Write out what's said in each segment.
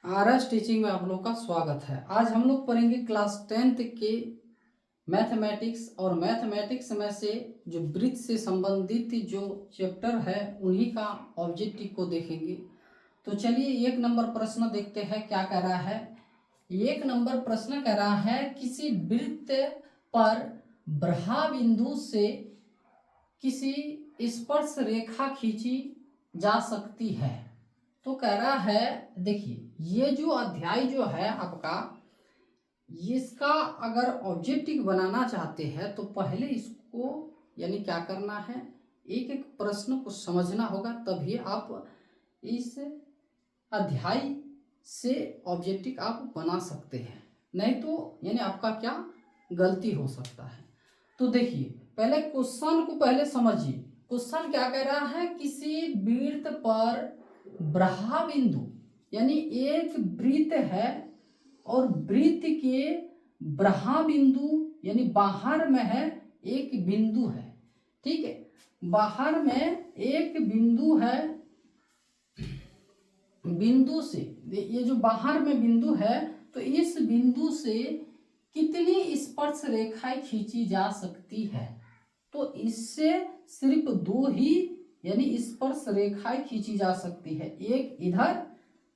RS teaching में आप लोग का स्वागत है। आज हम लोग पढ़ेंगे क्लास 10th के मैथमेटिक्स और मैथमेटिक्स में से जो वृत्त से संबंधित जो चैप्टर है उन्हीं का ऑब्जेक्टिव को देखेंगे। तो चलिए 1 नंबर प्रश्न देखते हैं क्या कह रहा है। 1 नंबर प्रश्न कह रहा है किसी वृत्त पर ब्रहा बिंदु से किसी स्पर्श रेखा खींची जा सकती है। तो कह रहा है देखिए ये जो अध्याय जो है आपका इसका अगर ऑब्जेक्टिव बनाना चाहते हैं तो पहले इसको यानी क्या करना है, एक एक प्रश्न को समझना होगा, तभी आप इस अध्याय से ऑब्जेक्टिव आप बना सकते हैं, नहीं तो यानी आपका क्या गलती हो सकता है। तो देखिए पहले क्वेश्चन को पहले समझिए। क्वेश्चन क्या कह रहा है, किसी वृत्त पर ब्रहा बिंदु यानी एक वृत्त है और वृत्त के ब्रहा बिंदु यानी बाहर में है एक बिंदु है, ठीक है, बाहर में एक बिंदु है, बिंदु से ये जो बाहर में बिंदु है तो इस बिंदु से कितनी स्पर्श रेखाएं खींची जा सकती है। तो इससे सिर्फ 2 ही यानी स्पर्श रेखाएं खींची जा सकती है, एक इधर,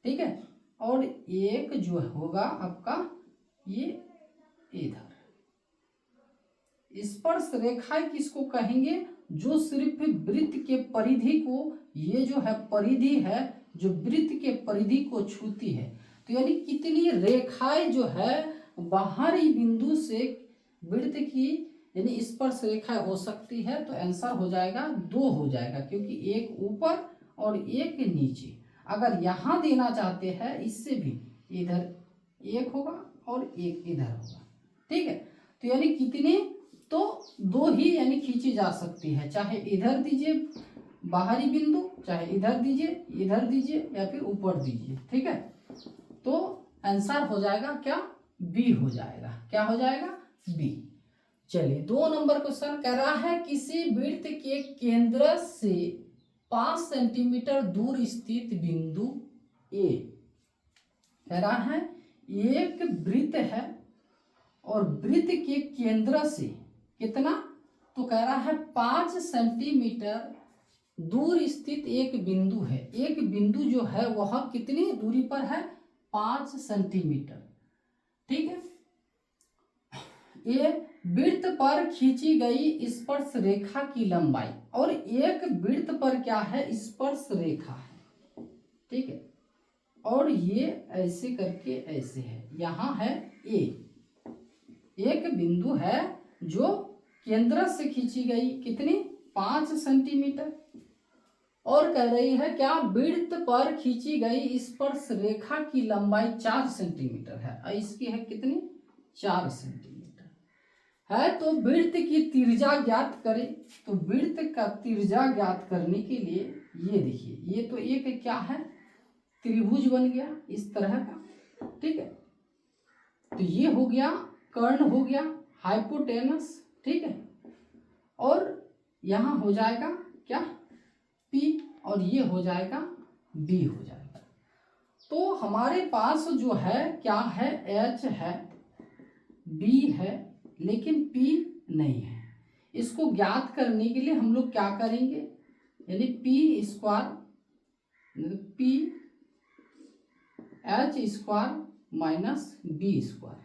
ठीक है, और एक जो होगा आपका ये इधर। स्पर्श रेखाएं किसको कहेंगे, जो सिर्फ वृत्त के परिधि को, ये जो है परिधि है जो वृत्त के परिधि को छूती है। तो यानी कितनी रेखाएं जो है बाहरी बिंदु से वृत्त की यानी स्पर्श रेखा हो सकती है। तो आंसर हो जाएगा 2 हो जाएगा, क्योंकि एक ऊपर और एक नीचे। अगर यहाँ देना चाहते हैं इससे भी इधर एक होगा और एक इधर होगा, ठीक है। तो यानी कितने, तो 2 ही यानी खींची जा सकती है, चाहे इधर दीजिए बाहरी बिंदु, चाहे इधर दीजिए या फिर ऊपर दीजिए, ठीक है। तो आंसर हो जाएगा क्या, बी हो जाएगा। क्या हो जाएगा, बी। चलिए 2 नंबर क्वेश्चन कह रहा है किसी वृत्त के केंद्र से 5 सेंटीमीटर दूर स्थित बिंदु ए, कह रहा है एक वृत्त है और वृत्त के केंद्र से कितना, तो कह रहा है 5 सेंटीमीटर दूर स्थित एक बिंदु है। एक बिंदु जो है वह कितनी दूरी पर है, 5 सेंटीमीटर, ठीक है। ये वृत्त पर खींची गई स्पर्श रेखा की लंबाई, और एक वृत्त पर क्या है, स्पर्श रेखा है, ठीक है, और ये ऐसे करके ऐसे है, यहाँ है ए, एक बिंदु है जो केंद्र से खींची गई कितनी, 5 सेंटीमीटर, और कह रही है क्या, वृत्त पर खींची गई स्पर्श रेखा की लंबाई 4 सेंटीमीटर है, और इसकी है कितनी, 4 सेंटीमीटर है। तो वृत्त की त्रिज्या ज्ञात करें। तो वृत्त का त्रिज्या ज्ञात करने के लिए ये देखिए, ये तो एक क्या है, त्रिभुज बन गया इस तरह का, ठीक है। तो ये हो गया कर्ण, हो गया हाइपोटेनस, ठीक है, और यहाँ हो जाएगा क्या, पी, और ये हो जाएगा बी हो जाएगा। तो हमारे पास जो है क्या है, एच है, बी है, लेकिन पी नहीं है। इसको ज्ञात करने के लिए हम लोग क्या करेंगे, यानी P square, P H square minus B square.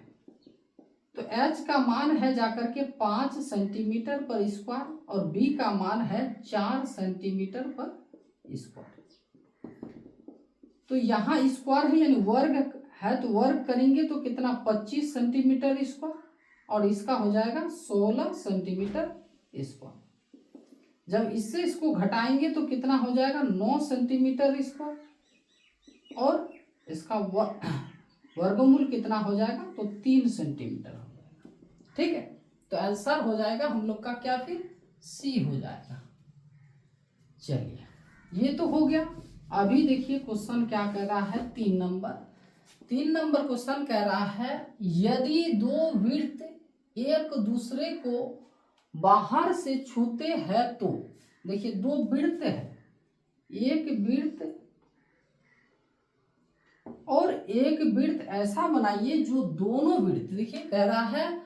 तो एच का मान है जाकर के 5 सेंटीमीटर पर स्क्वायर और बी का मान है 4 सेंटीमीटर पर स्क्वायर। तो यहाँ स्क्वायर है यानी वर्ग है, तो वर्ग करेंगे तो कितना, 25 सेंटीमीटर स्क्वायर, और इसका हो जाएगा 16 सेंटीमीटर स्क्वायर। जब इससे इसको घटाएंगे तो कितना हो जाएगा, 9 सेंटीमीटर स्क्वायर, और इसका वर्गमूल कितना हो जाएगा, तो 3 सेंटीमीटर हो जाएगा, ठीक है। तो आंसर हो जाएगा हम लोग का क्या, फिर सी हो जाएगा। चलिए ये तो हो गया। अभी देखिए क्वेश्चन क्या कह रहा है, 3 नंबर क्वेश्चन कह रहा है यदि 2 वृत्त एक दूसरे को बाहर से छूते हैं तो, देखिए 2 वृत्त है, एक वृत्त और एक वृत्त ऐसा बनाइए जो दोनों वृत्त, देखिए कह रहा है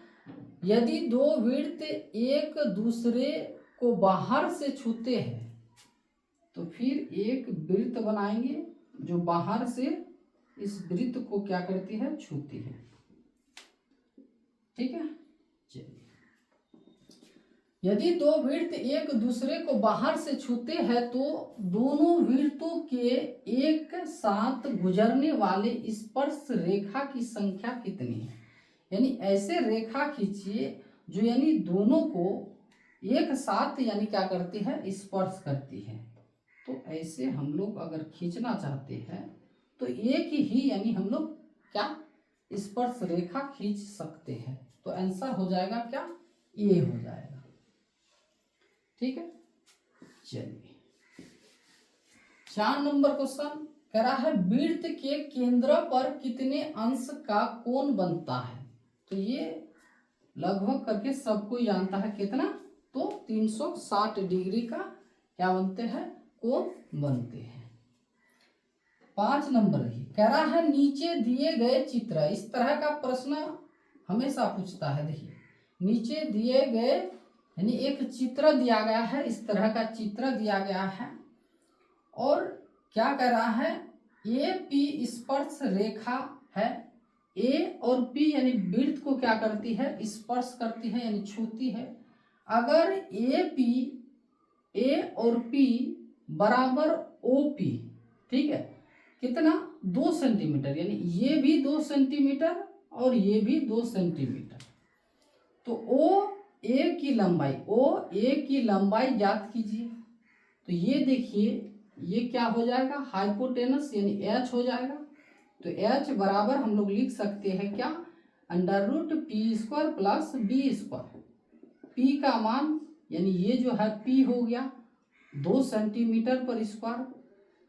यदि दो वृत्त एक दूसरे को बाहर से छूते हैं तो फिर एक वृत्त बनाएंगे जो बाहर से इस वृत्त को क्या करती है, छूती है। ठीक है, चलिए यदि दो वृत्त एक दूसरे को बाहर से छूते हैं तो दोनों वृत्तों के एक साथ गुजरने वाले स्पर्श रेखा की संख्या कितनी है। यानी ऐसे रेखा खींचिए जो यानी दोनों को एक साथ यानी क्या करती है, स्पर्श करती है। तो ऐसे हम लोग अगर खींचना चाहते हैं तो एक ही यानी हम लोग क्या स्पर्श रेखा खींच सकते हैं। तो आंसर हो जाएगा क्या, ए हो जाएगा। ठीक है, चलिए 4 नंबर क्वेश्चन कह रहा है वृत्त के केंद्र पर कितने अंश का कोण बनता है। तो ये लगभग करके सबको जानता है कितना, तो 360 डिग्री का क्या बनते हैं, कोण बनते हैं। 5 नंबर ही कह रहा है नीचे दिए गए चित्र, इस तरह का प्रश्न हमेशा पूछता है। देखिए नीचे दिए गए यानी एक चित्र दिया गया है, इस तरह का चित्र दिया गया है और क्या कह रहा है ए पी स्पर्श रेखा है। ए और पी यानी वृत्त को क्या करती है, स्पर्श करती है यानी छूती है। अगर ए और पी बराबर ओ पी, ठीक है, कितना 2 सेंटीमीटर, यानी ये भी 2 सेंटीमीटर और ये भी 2 सेंटीमीटर। तो ओ ए की लंबाई ज्ञात कीजिए। तो ये देखिए ये क्या हो जाएगा, हाइपोटेनस यानी एच हो जाएगा। तो एच बराबर हम लोग लिख सकते हैं क्या, √p² प्लस b²। पी का मान यानी ये जो है पी हो गया 2 सेंटीमीटर पर स्क्वायर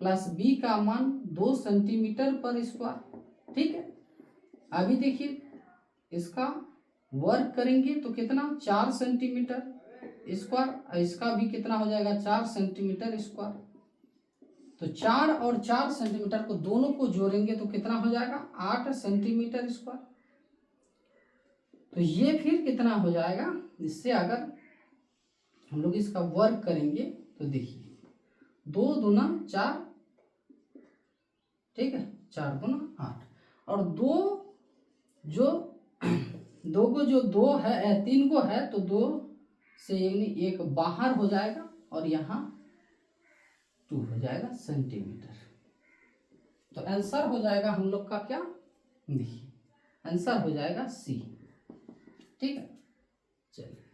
प्लस बी का मान 2 सेंटीमीटर पर स्क्वायर। ठीक है, अभी देखिए इसका वर्क करेंगे तो कितना 4 सेंटीमीटर स्क्वायर, इसका भी कितना हो जाएगा 4 सेंटीमीटर स्क्वायर। तो 4 और 4 सेंटीमीटर को दोनों को जोड़ेंगे तो कितना हो जाएगा 8 सेंटीमीटर स्क्वायर। तो ये फिर कितना हो जाएगा, इससे अगर हम लोग इसका वर्क करेंगे तो देखिए 2 दूना 4, ठीक है, 4 दूना 8 और 2 को जो 2 है 3 को है तो 2 से यानी 1 बाहर हो जाएगा और यहाँ 2 हो जाएगा सेंटीमीटर। तो आंसर हो जाएगा हम लोग का क्या, देखिए आंसर हो जाएगा सी। ठीक है, चलिए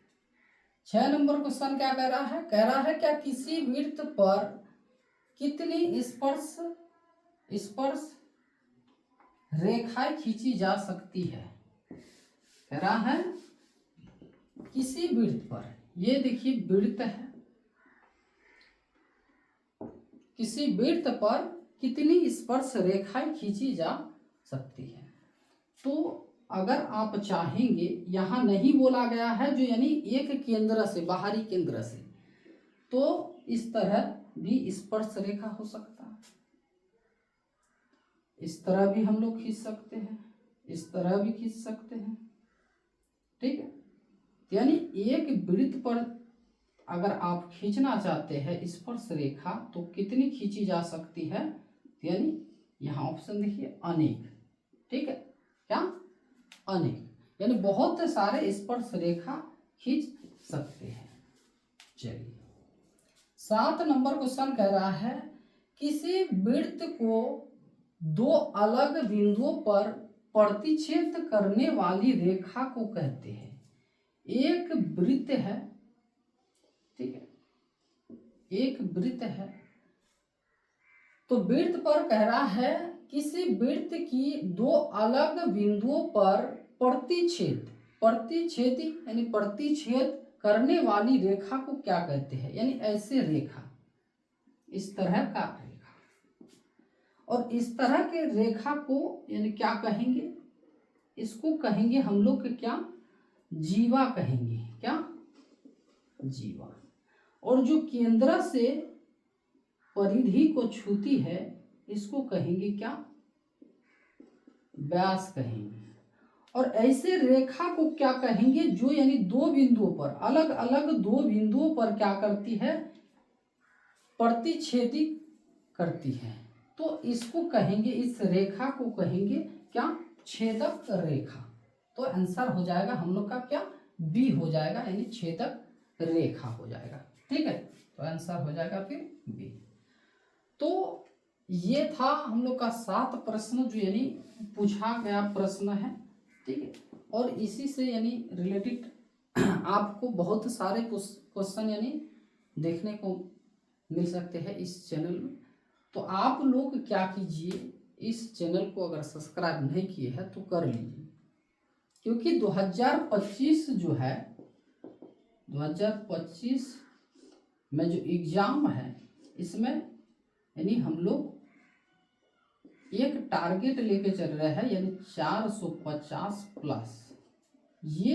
6 नंबर क्वेश्चन क्या कह रहा है क्या किसी वृत्त पर कितनी स्पर्श रेखाएं खींची जा सकती है। कह रहा है किसी वृत्त पर, ये देखिए वृत्त है, किसी वृत्त पर कितनी स्पर्श रेखाएं खींची जा सकती है। तो अगर आप चाहेंगे, यहाँ नहीं बोला गया है जो यानी एक केंद्र से बाहरी केंद्र से, तो इस तरह भी स्पर्श रेखा हो सकता है, इस तरह भी हम लोग खींच सकते हैं, इस तरह भी खींच सकते हैं। ठीक है, यानी एक वृत्त पर अगर आप खींचना चाहते हैं स्पर्श रेखा तो कितनी खींची जा सकती है, यानी यहाँ ऑप्शन देखिए अनेक। ठीक है, क्या अनेक, यानी बहुत सारे स्पर्श रेखा खींच सकते हैं। चलिए 7 नंबर क्वेश्चन कह रहा है किसी वृत्त को 2 अलग बिंदुओं पर प्रतिच्छेद करने वाली रेखा को कहते हैं। एक वृत्त है, ठीक है, एक वृत्त है, तो वृत्त पर कह रहा है किसी वृत्त की 2 अलग बिंदुओं पर प्रतिच्छेद यानी प्रतिच्छेद करने वाली रेखा को क्या कहते हैं। यानी ऐसे रेखा, इस तरह का रेखा और इस तरह के रेखा को यानी क्या कहेंगे, इसको कहेंगे हम लोग क्या, जीवा कहेंगे। क्या, जीवा। और जो केंद्र से परिधि को छूती है इसको कहेंगे क्या, व्यास कहेंगे। और ऐसे रेखा को क्या कहेंगे जो यानी दो बिंदुओं पर, अलग अलग दो बिंदुओं पर क्या करती है, प्रतिच्छेदी करती है। तो इसको कहेंगे, इस रेखा को कहेंगे क्या, छेदक रेखा। तो आंसर हो जाएगा हम लोग का क्या, बी हो जाएगा, यानी छेदक रेखा हो जाएगा। ठीक है, तो आंसर हो जाएगा फिर बी। तो ये था हम लोग का 7 प्रश्न जो यानी पूछा गया प्रश्न है। ठीक है, और इसी से यानी रिलेटेड आपको बहुत सारे क्वेश्चन यानी देखने को मिल सकते हैं इस चैनल में। तो आप लोग क्या कीजिए, इस चैनल को अगर सब्सक्राइब नहीं किए हैं तो कर लीजिए, क्योंकि 2025 जो है, 2025 में जो एग्जाम है इसमें यानी हम लोग एक टारगेट लेके चल रहे हैं, यानी 450 प्लस, ये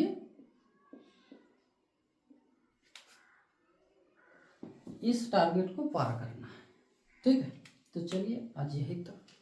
इस टारगेट को पार करना है। ठीक है, तो चलिए आज यही तक।